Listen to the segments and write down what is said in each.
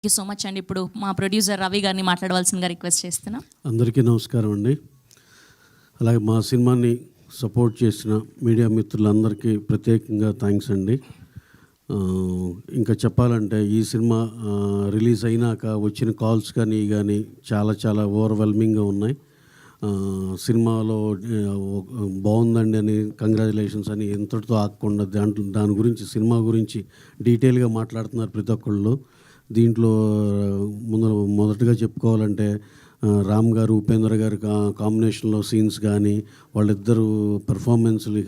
Thank you so much అండి. ఇప్పుడు మా ప్రొడ్యూసర్ రవి గారిని మాట్లాడవలసిందిగా రిక్వెస్ట్ చేస్తున్నాం. అందరికీ నమస్కారం అండి. అలాగే మా సినిమాని సపోర్ట్ చేసిన మీడియా మిత్రులందరికీ ప్రత్యేకంగా థ్యాంక్స్ అండి. ఇంకా చెప్పాలంటే ఈ సినిమా రిలీజ్ అయినాక వచ్చిన కాల్స్ కానీ చాలా చాలా ఓవర్వెల్మింగ్గా ఉన్నాయి. సినిమాలో బాగుందండి అని కంగ్రాచులేషన్స్ అని ఎంతటితో ఆగకుండా దాని గురించి సినిమా గురించి డీటెయిల్గా మాట్లాడుతున్నారు ప్రతి ఒక్కళ్ళు. దీంట్లో మొదటగా చెప్పుకోవాలంటే రామ్ గారు ఉపేంద్ర గారు కాంబినేషన్లో సీన్స్ కానీ వాళ్ళిద్దరు పర్ఫార్మెన్స్లు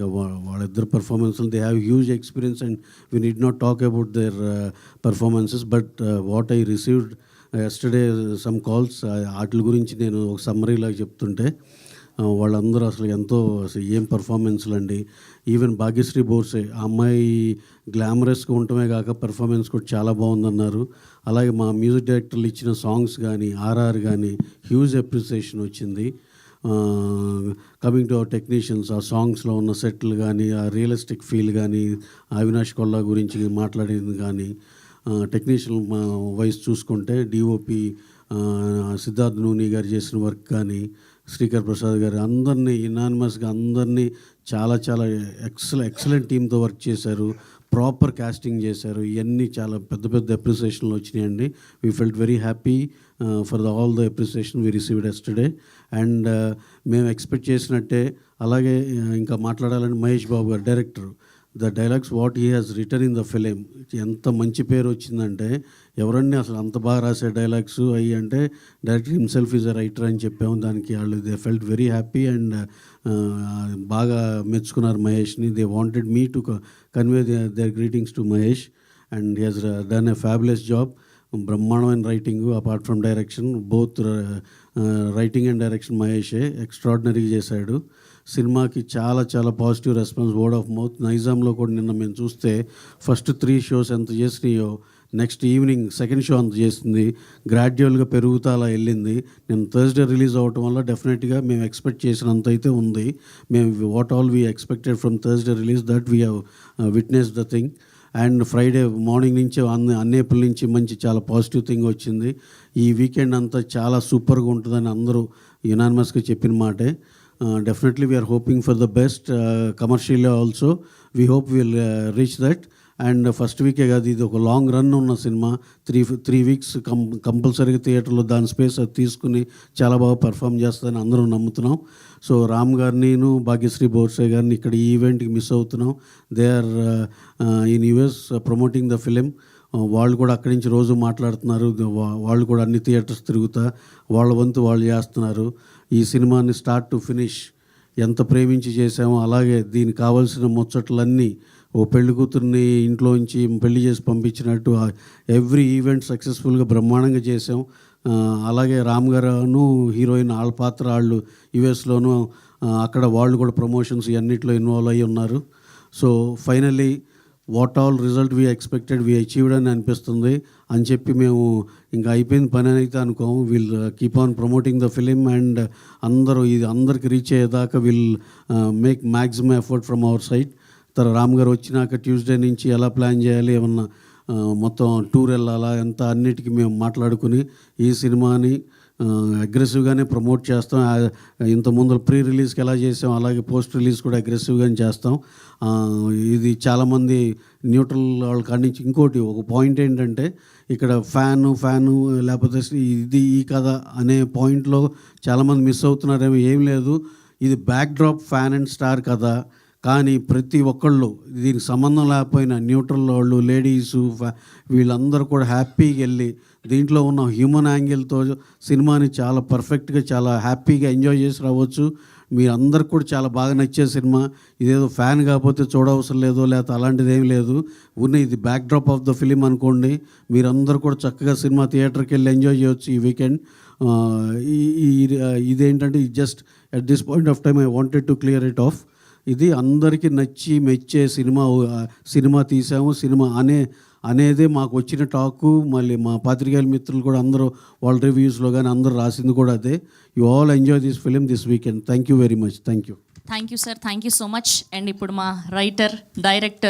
వాళ్ళిద్దరు పర్ఫార్మెన్స్లు they have huge experience and we need not talk about their performances. But what I received yesterday some calls వాటి గురించి నేను ఒక సమ్మరీలాగా చెప్తుంటే వాళ్ళందరూ అసలు ఏం పర్ఫార్మెన్స్లు అండి. ఈవెన్ భాగ్యశ్రీ బోర్సే ఆ అమ్మాయి గ్లామరస్గా ఉండటమే కాక పర్ఫార్మెన్స్ కూడా చాలా బాగుందన్నారు. అలాగే మా మ్యూజిక్ డైరెక్టర్లు ఇచ్చిన సాంగ్స్ కానీ ఆర్ఆర్ కానీ హ్యూజ్ అప్రిసియేషన్ వచ్చింది. కమింగ్ టు అవర్ టెక్నీషియన్స్, ఆ సాంగ్స్లో ఉన్న సెట్లు కానీ ఆ రియలిస్టిక్ ఫీల్ కానీ అవినాష్ కొల్లా గురించి మాట్లాడేది కానీ టెక్నీషియన్ వైస్ చూసుకుంటే డిఓపి సిద్ధార్థ్ నూని గారు చేసిన వర్క్ కానీ శ్రీకర్ ప్రసాద్ గారు అందరినీ యునానిమస్గా అందరినీ చాలా చాలా ఎక్సలెంట్ టీంతో వర్క్ చేశారు. ప్రాపర్ కాస్టింగ్ చేశారు. ఇవన్నీ చాలా పెద్ద అప్రిసియేషన్లు వచ్చినాయండి. We felt very happy for all the appreciation we received yesterday. And మేము ఎక్స్పెక్ట్ చేసినట్టే అలాగే ఇంకా మాట్లాడాలని మహేష్ బాబు గారు director, the dialogues what he has return in the film ఎంత మంచి పేరు వచ్చిందంటే ఎవరన్నీ అసలు అంత బాగా రాసే డైలాగ్స్ అయ్యి అంటే director himself is a writer అని చెప్పాము. దానికి వాళ్ళు they felt very happy and బాగా మెచ్చుకున్నారు మహేష్ని. They wanted me to convey their greetings to Mahesh and he has done a fabulous job. బ్రహ్మాండమైన writing apart from direction, both writing and direction మహేషే ఎక్స్ట్రాడినరీగా చేశాడు. సినిమాకి చాలా చాలా positive response, word of mouth. నైజాంలో కూడా నిన్న మేము చూస్తే ఫస్ట్ 3 షోస్ ఎంత చేసినాయో నెక్స్ట్ ఈవినింగ్ సెకండ్ షో అంత చేసింది. గ్రాడ్యువల్గా పెరుగుతూ అలా వెళ్ళింది. నేను థర్స్డే రిలీజ్ అవ్వటం వల్ల డెఫినెట్గా మేము ఎక్స్పెక్ట్ చేసినంత అయితే ఉంది. మేము what all we expected from Thursday release that we have witness the thing. And Friday morning నుంచి అన్నేపుల నుంచి మంచి చాలా పాజిటివ్ థింగ్ వచ్చింది. ఈ వీకెండ్ అంతా చాలా సూపర్గా ఉంటుందని అందరూ యునానిమస్గా చెప్పిన మాటే. Definitely we are hoping for the best commercially also. We hope we'll reach that. And first వీకే కాదు, ఇది ఒక లాంగ్ రన్ ఉన్న సినిమా. 3 వీక్స్ కంపల్సరీగా థియేటర్లో దాని స్పేస్ అది తీసుకుని చాలా బాగా పర్ఫామ్ చేస్తుందని అందరూ నమ్ముతున్నాం. సో రామ్ గారిని భాగ్యశ్రీ బోర్సే గారిని ఇక్కడ ఈ ఈవెంట్కి మిస్ అవుతున్నాం. They are in US promoting the film. వాళ్ళు కూడా అక్కడి నుంచి రోజు మాట్లాడుతున్నారు. వాళ్ళు కూడా అన్ని థియేటర్స్ తిరుగుతా వాళ్ళ వంతు వాళ్ళు చేస్తున్నారు. ఈ సినిమాని స్టార్ట్ టు ఫినిష్ ఎంత ప్రేమించి చేసామో అలాగే దీనికి కావాల్సిన ముచ్చట్లన్నీ ఓ పెళ్లి కూతుర్ని ఇంట్లోంచి పెళ్లి చేసి పంపించినట్టు ఎవ్రీ ఈవెంట్ సక్సెస్ఫుల్గా బ్రహ్మాండంగా చేసాం. అలాగే రామ్ గారును హీరోయిన్ వాళ్ళ పాత్ర వాళ్ళు యుఎస్లోనూ అక్కడ వాళ్ళు కూడా ప్రమోషన్స్ ఇవన్నిట్లో ఇన్వాల్వ్ అయ్యి ఉన్నారు. So finally what all result we expected we achieved అని అనిపిస్తుంది అని చెప్పి మేము ఇంకా అయిపోయింది పని అని అయితే అనుకోము. Will keep on promoting the film and అందరికి రీచ్ అయ్యేదాకా will make maximum effort from our side. Ram గారు వచ్చినాక ట్యూస్డే నుంచి ఎలా ప్లాన్ చేయాలి, ఏమన్నా మొత్తం టూర్ వెళ్ళాలా ఎంత అన్నిటికీ మేము మాట్లాడుకుని ఈ సినిమాని అగ్రెసివ్గానే ప్రమోట్ చేస్తాం. ఇంతకుముందు ప్రీ రిలీజ్కి ఎలా చేసాం అలాగే పోస్ట్ రిలీజ్ కూడా అగ్రెసివ్గానే చేస్తాం. ఇది చాలామంది న్యూట్రల్ వాళ్ళ కాడి నుంచి ఇంకోటి ఒక పాయింట్ ఏంటంటే ఇక్కడ ఫ్యాను లేకపోతే ఇది ఈ కథ అనే పాయింట్లో చాలామంది మిస్ అవుతున్నారేమో. ఏం లేదు, ఇది back drop fan and star కథ. కానీ ప్రతి ఒక్కళ్ళు దీనికి సంబంధం లేకపోయినా న్యూట్రల్ వాళ్ళు లేడీసు వీళ్ళందరూ కూడా హ్యాపీగా వెళ్ళి దీంట్లో ఉన్న హ్యూమన్ యాంగిల్తో సినిమాని చాలా పర్ఫెక్ట్గా చాలా హ్యాపీగా ఎంజాయ్ చేసి రావచ్చు. మీరందరికి కూడా చాలా బాగా నచ్చే సినిమా. ఇదేదో ఫ్యాన్ కాకపోతే చూడవసరం లేదో లేకపోతే అలాంటిది ఏం లేదు. ఇది back drop of the film అనుకోండి. మీరందరూ కూడా చక్కగా సినిమా థియేటర్కి వెళ్ళి ఎంజాయ్ చేయవచ్చు ఈ వీకెండ్. ఇదేంటంటే just at this point of time I wanted to clear it of. ఇది అందరికీ నచ్చి మెచ్చే సినిమా తీసాము. సినిమా అనేదే మాకు వచ్చిన టాకు. మళ్ళీ మా పాత్రికేయుల మిత్రులు కూడా అందరూ వాళ్ళ రివ్యూస్లో కానీ అందరూ రాసింది కూడా అదే. You all enjoy this film this weekend. Thank you very much. Thank you sir. Thank you so much. And ఇప్పుడు మా రైటర్ డైరెక్టర్